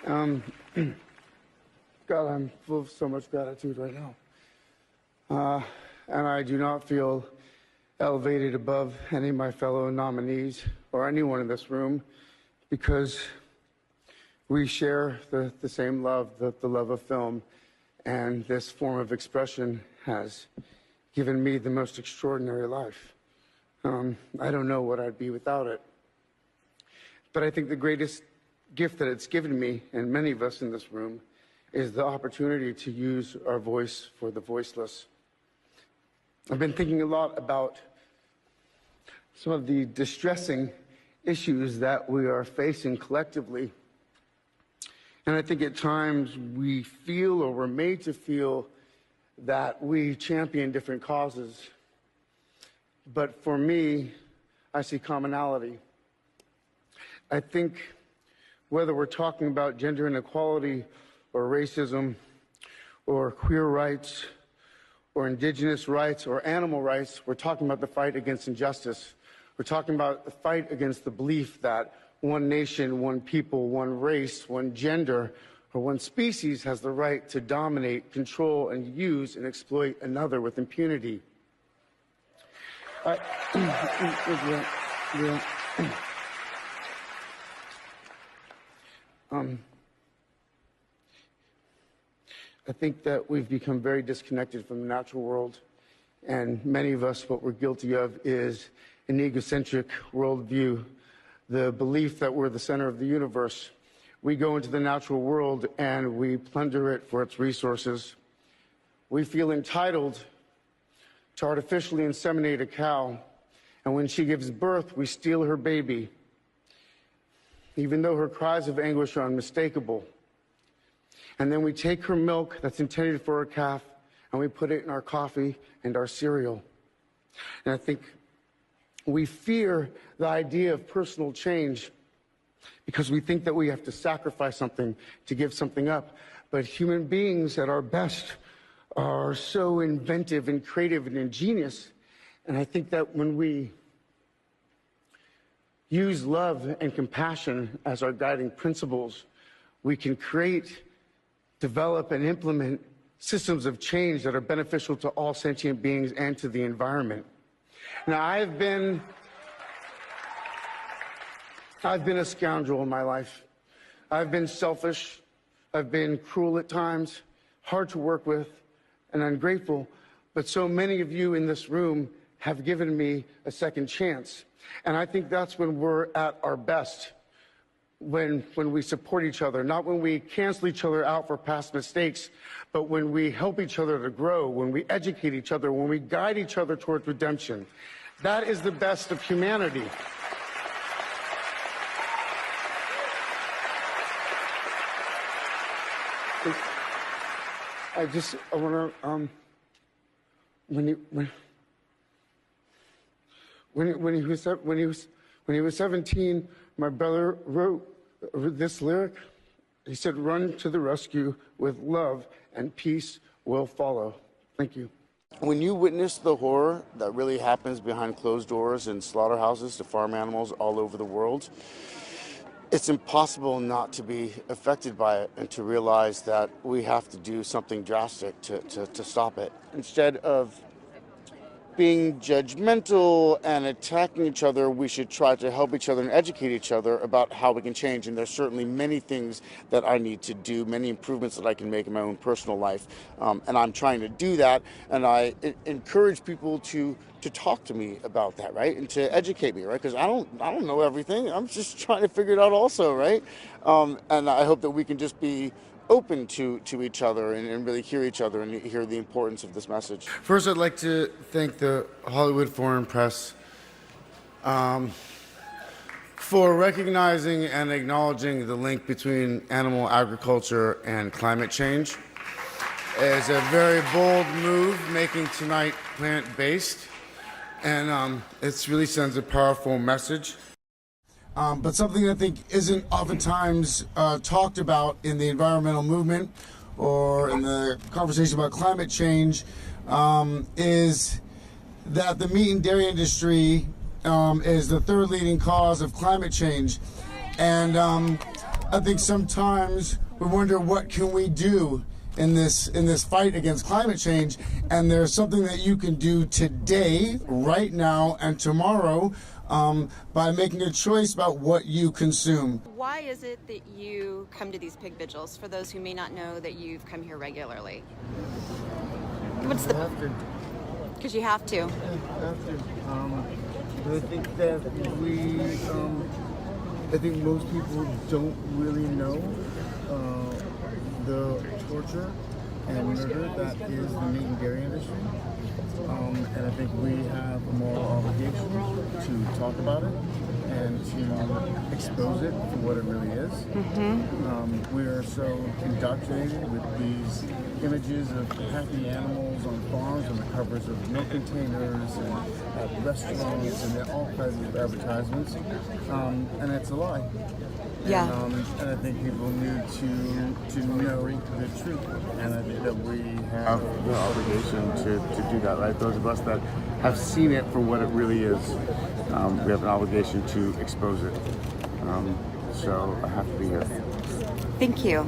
Um, God, I'm full of so much gratitude right now. And I do not feel elevated above any of my fellow nominees or anyone in this room because we share the same love, the love of film, and this form of expression has given me the most extraordinary life. I don't know what I'd be without it. But I think the greatest gift that it's given me, and many of us in this room, is the opportunity to use our voice for the voiceless. I've been thinking a lot about some of the distressing issues that we are facing collectively. And I think at times we feel, or we're made to feel, that we champion different causes. But for me, I see commonality. I think whether we're talking about gender inequality or racism or queer rights or indigenous rights or animal rights, we're talking about the fight against injustice. We're talking about the fight against the belief that one nation, one people, one race, one gender, or one species has the right to dominate, control, and use and exploit another with impunity. I think that we've become very disconnected from the natural world, and many of us, what we're guilty of is an egocentric worldview, the belief that we're the center of the universe. We go into the natural world and we plunder it for its resources. We feel entitled to artificially inseminate a cow, and when she gives birth, we steal her baby, even though her cries of anguish are unmistakable. And then we take her milk that's intended for a calf and we put it in our coffee and our cereal. And I think we fear the idea of personal change because we think that we have to sacrifice something to give something up. But human beings at our best are so inventive and creative and ingenious. And I think that when we use love and compassion as our guiding principles, we can create, develop, and implement systems of change that are beneficial to all sentient beings and to the environment. Now, I've been a scoundrel in my life. I've been selfish. I've been cruel at times, hard to work with, and ungrateful. But so many of you in this room have given me a second chance. And I think that's when we're at our best, when we support each other, not when we cancel each other out for past mistakes, but when we help each other to grow, when we educate each other, when we guide each other towards redemption. That is the best of humanity. I want to, when he was 17, my brother wrote this lyric. He said, "Run to the rescue with love and peace will follow." Thank you. When you witness the horror that really happens behind closed doors in slaughterhouses to farm animals all over the world, it's impossible not to be affected by it and to realize that we have to do something drastic to stop it. Instead of being judgmental and attacking each other, we should try to help each other and educate each other about how we can change. And there's certainly many things that I need to do, many improvements that I can make in my own personal life. And I'm trying to do that. And I encourage people to talk to me about that, right? And to educate me, right? Because I don't know everything. I'm just trying to figure it out also, right? And I hope that we can just be open to each other and really hear each other and hear the importance of this message. First, I'd like to thank the Hollywood Foreign Press for recognizing and acknowledging the link between animal agriculture and climate change. It's a very bold move, making tonight plant-based, and it really sends a powerful message. But something I think isn't oftentimes talked about in the environmental movement or in the conversation about climate change is that the meat and dairy industry is the third leading cause of climate change. And I think sometimes we wonder what can we do in this fight against climate change, and there's something that you can do today, right now, and tomorrow by making a choice about what you consume. Why is it that you come to these pig vigils? For those who may not know that you've come here regularly, what's the? Because you have to. I think that I think most people don't really know the torture and murder that is the meat and dairy industry. And I think we have a moral obligation to talk about it and to expose it for what it really is. We are so indoctrinated with these images of happy animals on farms on the covers of milk containers and at restaurants and all kinds of advertisements, and it's a lie. Yeah. And I think people need to know the truth, and I think that we have the obligation to do that, right? Those of us that have seen it for what it really is, we have an obligation to expose it. So I have to be here. Thank you.